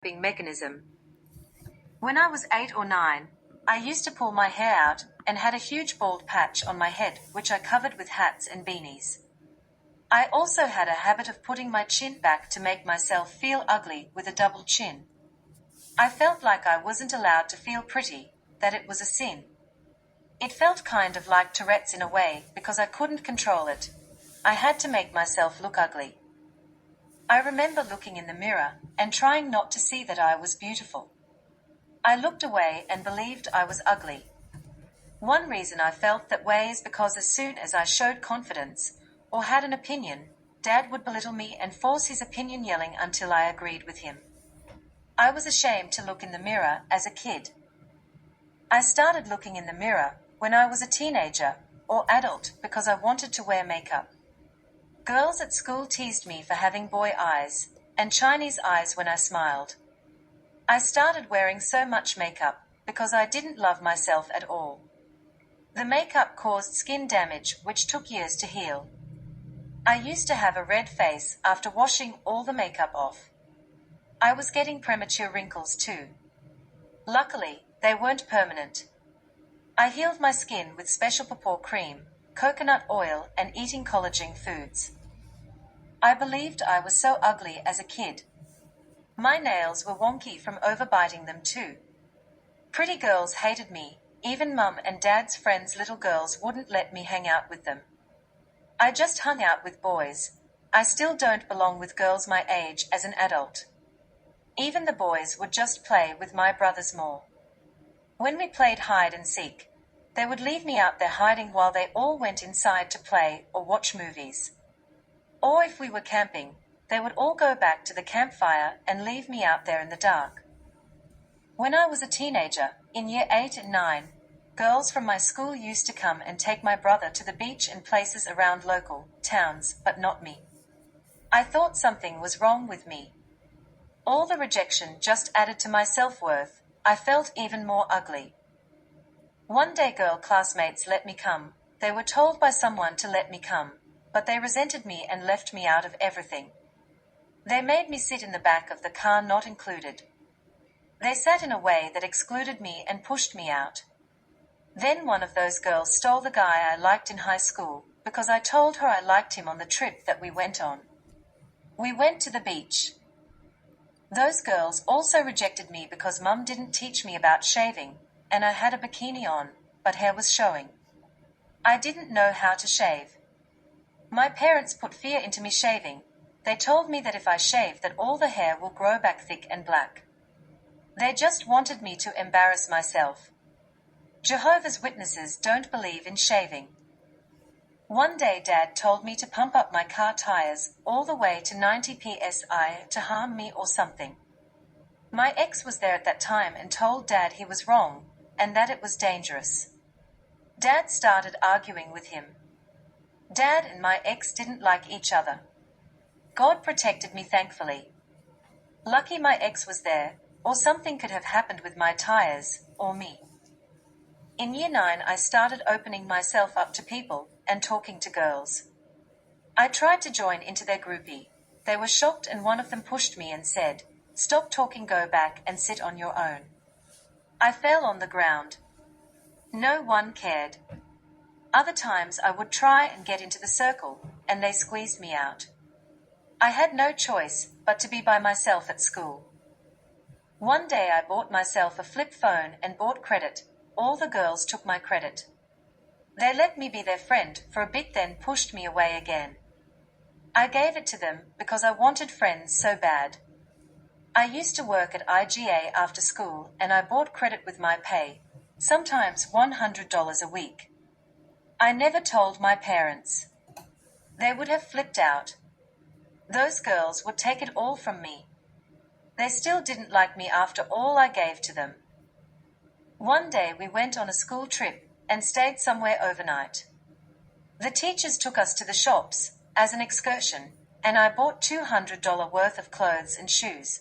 mechanism. When I was 8 or 9, I used to pull my hair out and had a huge bald patch on my head, which I covered with hats and beanies. I also had a habit of putting my chin back to make myself feel ugly with a double chin. I felt like I wasn't allowed to feel pretty, that it was a sin. It felt kind of like Tourette's in a way, because I couldn't control it. I had to make myself look ugly. I remember looking in the mirror and trying not to see that I was beautiful. I looked away and believed I was ugly. One reason I felt that way is because as soon as I showed confidence, or had an opinion, Dad would belittle me and force his opinion, yelling until I agreed with him. I was ashamed to look in the mirror as a kid. I started looking in the mirror when I was a teenager, or adult, because I wanted to wear makeup. Girls at school teased me for having boy eyes, and Chinese eyes when I smiled. I started wearing so much makeup because I didn't love myself at all. The makeup caused skin damage which took years to heal. I used to have a red face after washing all the makeup off. I was getting premature wrinkles too. Luckily, they weren't permanent. I healed my skin with special papaw cream, coconut oil, and eating collagen foods. I believed I was so ugly as a kid. My nails were wonky from overbiting them too. Pretty girls hated me, even Mum and Dad's friends' little girls wouldn't let me hang out with them. I just hung out with boys. I still don't belong with girls my age as an adult. Even the boys would just play with my brothers more. When we played hide and seek, they would leave me out there hiding while they all went inside to play or watch movies. Or if we were camping, they would all go back to the campfire and leave me out there in the dark. When I was a teenager, in year 8 and 9, girls from my school used to come and take my brother to the beach and places around local towns, but not me. I thought something was wrong with me. All the rejection just added to my self-worth. I felt even more ugly. One day girl classmates let me come. They were told by someone to let me come, but they resented me and left me out of everything. They made me sit in the back of the car, not included. They sat in a way that excluded me and pushed me out. Then one of those girls stole the guy I liked in high school, because I told her I liked him on the trip that we went on. We went to the beach. Those girls also rejected me because Mum didn't teach me about shaving, and I had a bikini on, but hair was showing. I didn't know how to shave. My parents put fear into me shaving. They told me that if I shave that all the hair will grow back thick and black. They just wanted me to embarrass myself. Jehovah's Witnesses don't believe in shaving. One day Dad told me to pump up my car tires all the way to 90 psi to harm me or something. My ex was there at that time and told Dad he was wrong, and that it was dangerous. Dad started arguing with him. Dad and my ex didn't like each other. God protected me, thankfully. Lucky my ex was there, or something could have happened with my tires, or me. In year 9 I started opening myself up to people, and talking to girls. I tried to join into their groupie. They were shocked and one of them pushed me and said, "Stop talking, go back and sit on your own." I fell on the ground. No one cared. Other times I would try and get into the circle, and they squeezed me out. I had no choice but to be by myself at school. One day I bought myself a flip phone and bought credit. All the girls took my credit. They let me be their friend for a bit, then pushed me away again. I gave it to them because I wanted friends so bad. I used to work at IGA after school and I bought credit with my pay, sometimes $100 a week. I never told my parents. They would have flipped out. Those girls would take it all from me. They still didn't like me after all I gave to them. One day we went on a school trip and stayed somewhere overnight. The teachers took us to the shops as an excursion, and I bought $200 worth of clothes and shoes.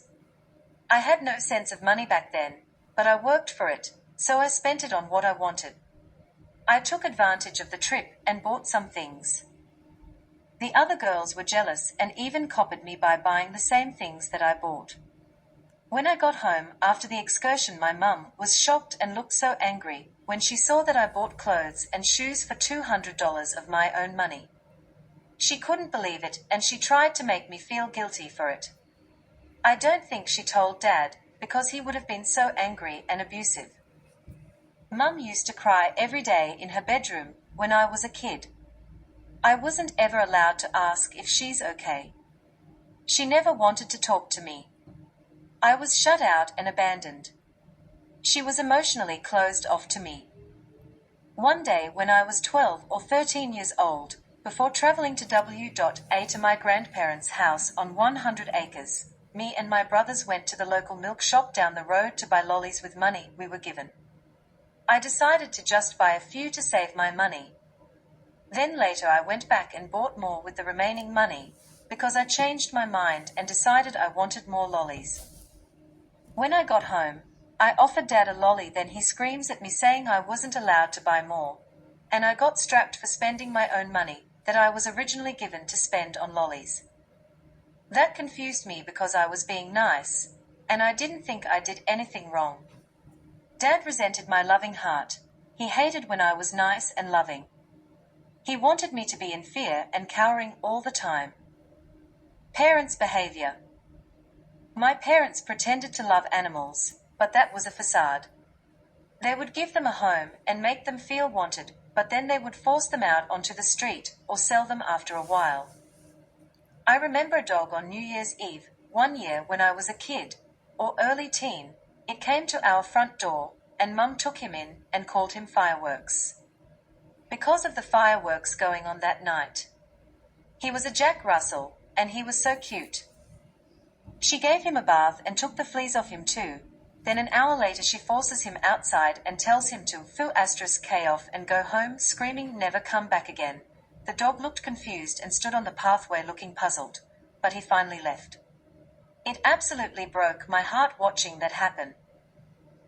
I had no sense of money back then, but I worked for it, so I spent it on what I wanted. I took advantage of the trip and bought some things. The other girls were jealous and even copied me by buying the same things that I bought. When I got home after the excursion, my mum was shocked and looked so angry when she saw that I bought clothes and shoes for $200 of my own money. She couldn't believe it and she tried to make me feel guilty for it. I don't think she told Dad because he would have been so angry and abusive. Mum used to cry every day in her bedroom when I was a kid. I wasn't ever allowed to ask if she's okay. She never wanted to talk to me. I was shut out and abandoned. She was emotionally closed off to me. One day when I was 12 or 13 years old, before traveling to W.A. to my grandparents' house on 100 acres, me and my brothers went to the local milk shop down the road to buy lollies with money we were given. I decided to just buy a few to save my money. Then later I went back and bought more with the remaining money, because I changed my mind and decided I wanted more lollies. When I got home, I offered Dad a lolly, then he screams at me saying I wasn't allowed to buy more, and I got strapped for spending my own money that I was originally given to spend on lollies. That confused me because I was being nice, and I didn't think I did anything wrong. Dad resented my loving heart. He hated when I was nice and loving. He wanted me to be in fear and cowering all the time. Parents' behavior. My parents pretended to love animals, but that was a facade. They would give them a home and make them feel wanted, but then they would force them out onto the street or sell them after a while. I remember a dog on New Year's Eve, one year when I was a kid, or early teen. It came to our front door, and Mum took him in and called him Fireworks. Because of the fireworks going on that night. He was a Jack Russell, and he was so cute. She gave him a bath and took the fleas off him too. Then an hour later she forces him outside and tells him to K off and go home, screaming never come back again. The dog looked confused and stood on the pathway looking puzzled, but he finally left. It absolutely broke my heart watching that happen.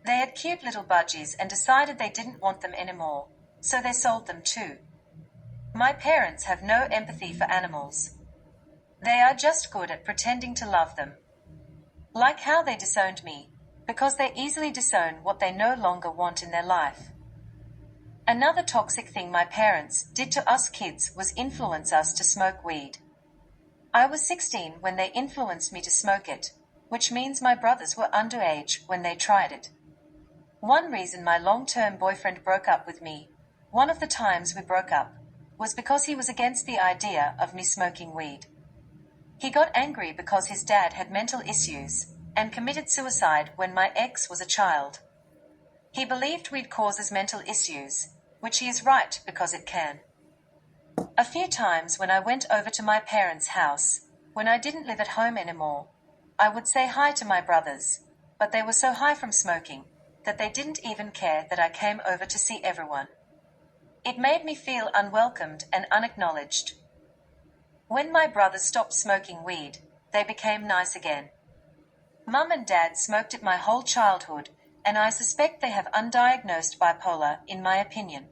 They had cute little budgies and decided they didn't want them anymore, so they sold them too. My parents have no empathy for animals. They are just good at pretending to love them. Like how they disowned me, because they easily disown what they no longer want in their life. Another toxic thing my parents did to us kids was influence us to smoke weed. I was 16 when they influenced me to smoke it, which means my brothers were underage when they tried it. One reason my long-term boyfriend broke up with me, one of the times we broke up, was because he was against the idea of me smoking weed. He got angry because his dad had mental issues and committed suicide when my ex was a child. He believed weed causes mental issues, which he is right because it can. A few times when I went over to my parents' house, when I didn't live at home anymore, I would say hi to my brothers, but they were so high from smoking that they didn't even care that I came over to see everyone. It made me feel unwelcomed and unacknowledged. When my brothers stopped smoking weed, they became nice again. Mum and Dad smoked it my whole childhood, and I suspect they have undiagnosed bipolar, in my opinion.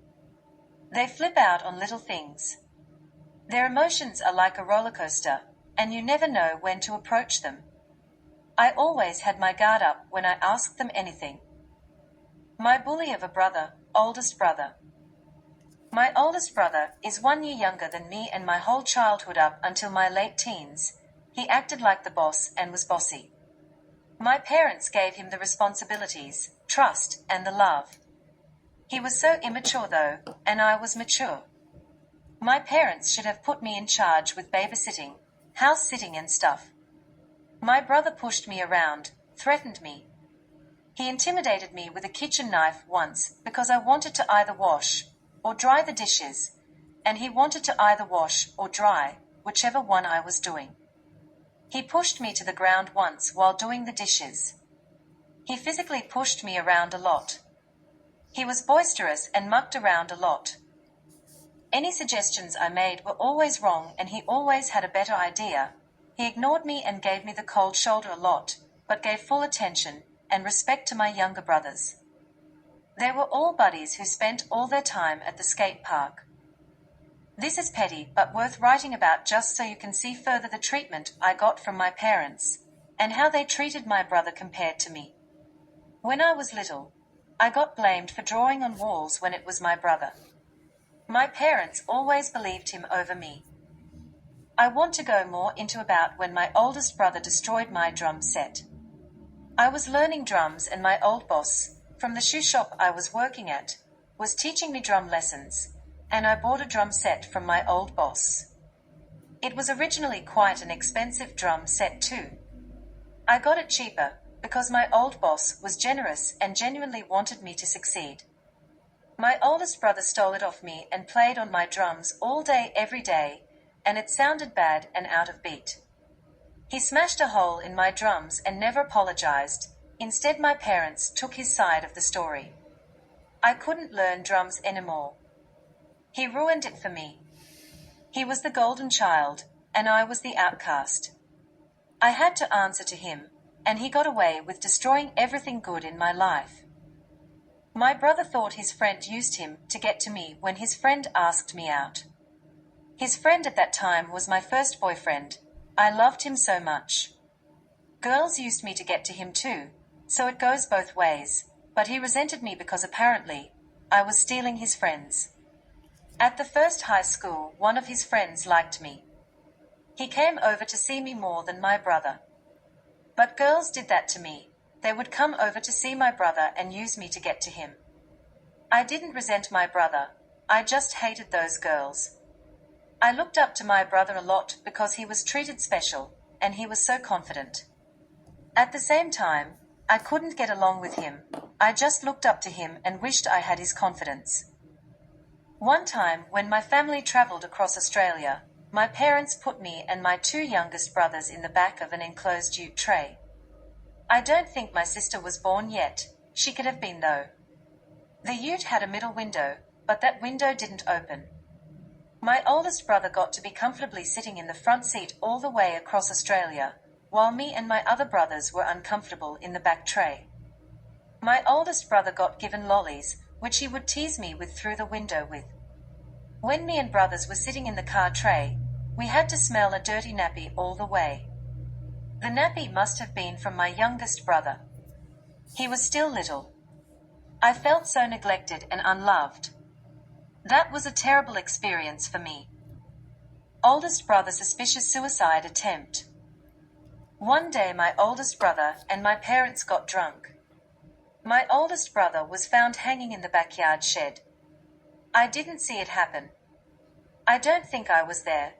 They flip out on little things. Their emotions are like a roller coaster, and you never know when to approach them. I always had my guard up when I asked them anything. My bully of a brother, oldest brother. My oldest brother is 1 year younger than me, and my whole childhood up until my late teens, he acted like the boss and was bossy. My parents gave him the responsibilities, trust, and the love. He was so immature though, and I was mature. My parents should have put me in charge with babysitting, house sitting and stuff. My brother pushed me around, threatened me. He intimidated me with a kitchen knife once because I wanted to either wash or dry the dishes, and he wanted to either wash or dry, whichever one I was doing. He pushed me to the ground once while doing the dishes. He physically pushed me around a lot. He was boisterous and mucked around a lot. Any suggestions I made were always wrong, and he always had a better idea. He ignored me and gave me the cold shoulder a lot, but gave full attention and respect to my younger brothers. They were all buddies who spent all their time at the skate park. This is petty but worth writing about just so you can see further the treatment I got from my parents, and how they treated my brother compared to me. When I was little, I got blamed for drawing on walls when it was my brother. My parents always believed him over me. I want to go more into about when my oldest brother destroyed my drum set. I was learning drums and my old boss, from the shoe shop I was working at, was teaching me drum lessons, and I bought a drum set from my old boss. It was originally quite an expensive drum set too. I got it cheaper because my old boss was generous and genuinely wanted me to succeed. My oldest brother stole it off me and played on my drums all day every day, and it sounded bad and out of beat. He smashed a hole in my drums and never apologized. Instead, my parents took his side of the story. I couldn't learn drums anymore. He ruined it for me. He was the golden child, and I was the outcast. I had to answer to him, and he got away with destroying everything good in my life. My brother thought his friend used him to get to me when his friend asked me out. His friend at that time was my first boyfriend. I loved him so much. Girls used me to get to him too, so it goes both ways, but he resented me because apparently I was stealing his friends. At the first high school, one of his friends liked me. He came over to see me more than my brother. But girls did that to me. They would come over to see my brother and use me to get to him. I didn't resent my brother. I just hated those girls. I looked up to my brother a lot because he was treated special, and he was so confident. At the same time, I couldn't get along with him. I just looked up to him and wished I had his confidence. One time, when my family traveled across Australia, my parents put me and my two youngest brothers in the back of an enclosed ute tray. I don't think my sister was born yet. She could have been though. The ute had a middle window, but that window didn't open. My oldest brother got to be comfortably sitting in the front seat all the way across Australia, while me and my other brothers were uncomfortable in the back tray. My oldest brother got given lollies, which he would tease me with through the window with. When me and brothers were sitting in the car tray, we had to smell a dirty nappy all the way. The nappy must have been from my youngest brother. He was still little. I felt so neglected and unloved. That was a terrible experience for me. Oldest brother suspicious suicide attempt. One day my oldest brother and my parents got drunk. My oldest brother was found hanging in the backyard shed. I didn't see it happen. I don't think I was there,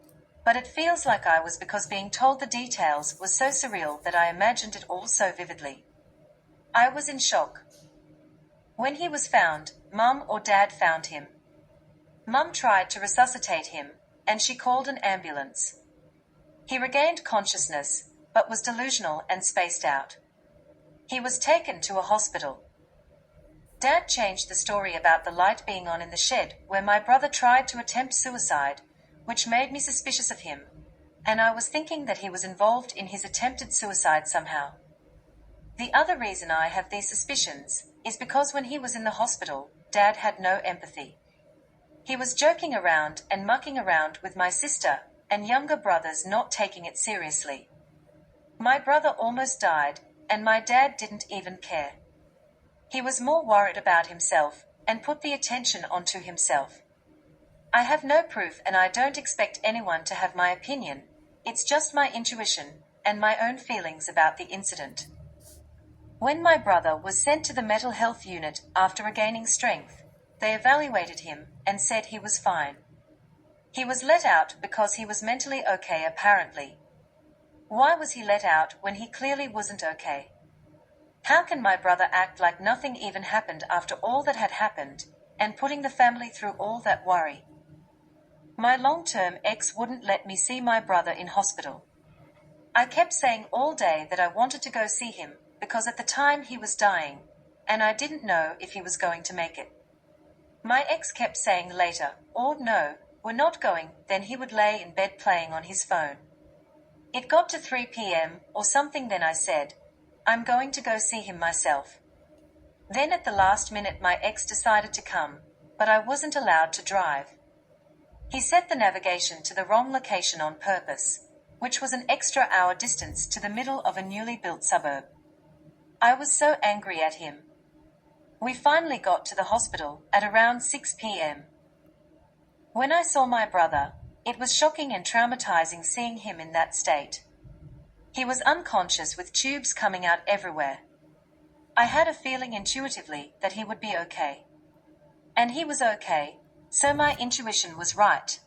but it feels like I was because being told the details was so surreal that I imagined it all so vividly. I was in shock. When he was found, Mum or Dad found him. Mum tried to resuscitate him, and she called an ambulance. He regained consciousness, but was delusional and spaced out. He was taken to a hospital. Dad changed the story about the light being on in the shed where my brother tried to attempt suicide, which made me suspicious of him, and I was thinking that he was involved in his attempted suicide somehow. The other reason I have these suspicions is because when he was in the hospital, Dad had no empathy. He was joking around and mucking around with my sister and younger brothers, not taking it seriously. My brother almost died, and my dad didn't even care. He was more worried about himself and put the attention onto himself. I have no proof and I don't expect anyone to have my opinion. It's just my intuition and my own feelings about the incident. When my brother was sent to the mental health unit after regaining strength, they evaluated him and said he was fine. He was let out because he was mentally okay apparently. Why was he let out when he clearly wasn't okay? How can my brother act like nothing even happened after all that had happened, and putting the family through all that worry? My long-term ex wouldn't let me see my brother in hospital. I kept saying all day that I wanted to go see him, because at the time he was dying, and I didn't know if he was going to make it. My ex kept saying later, or no, we're not going, then he would lay in bed playing on his phone. It got to 3 p.m. or something, then I said, I'm going to go see him myself. Then at the last minute my ex decided to come, but I wasn't allowed to drive. He set the navigation to the wrong location on purpose. which was an extra hour distance to the middle of a newly built suburb. I was so angry at him. We finally got to the hospital at around 6 p.m. When I saw my brother, it was shocking and traumatizing seeing him in that state. He was unconscious with tubes coming out everywhere. I had a feeling intuitively that he would be okay. And he was okay, so my intuition was right.